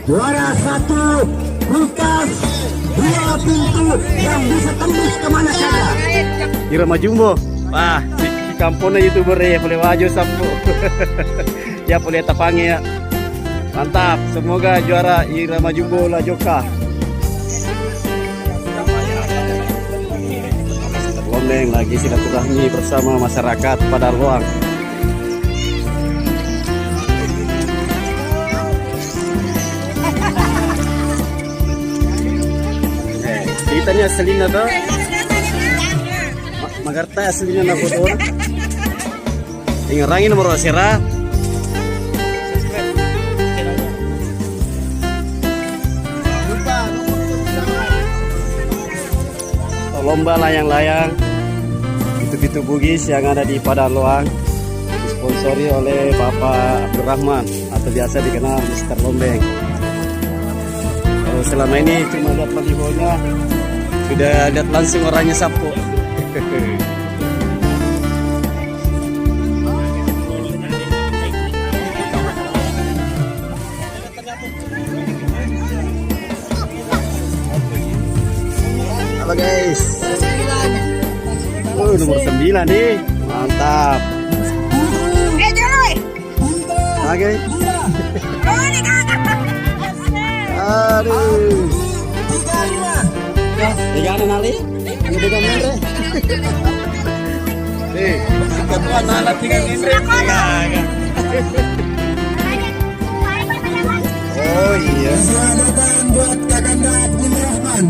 Juara 1 Lukas, 2 pintu yang bisa tembus kemana saja. Irama Jumbo. Wah, si kampungnya YouTuber ya, boleh wajah sampo. Ya boleh tapangi ya. Mantap, semoga juara Irama Jumbo La Joka. Terlondeng lagi silaturahmi bersama masyarakat pada ruang. Ceritanya aslinya tuh Magarta aslinya na foto. Ingarangin nomor asira. Lomba layang-layang Bitu-bitu Bugis yang ada di Padang Loang disponsori oleh Bapak Abdurrahman atau biasa dikenal Mr. Lombeng. Kalau selama ini cuma lihat balihonya, sudah lihat langsung orangnya sapu. Halo guys. Nomor 9 nih. Mantap. Oke. Aduh. 3 nali. Ini mere. Nih, ketua nala 3 mere. Oh iya. Selamat datang buat Kakanda Abdurrahman.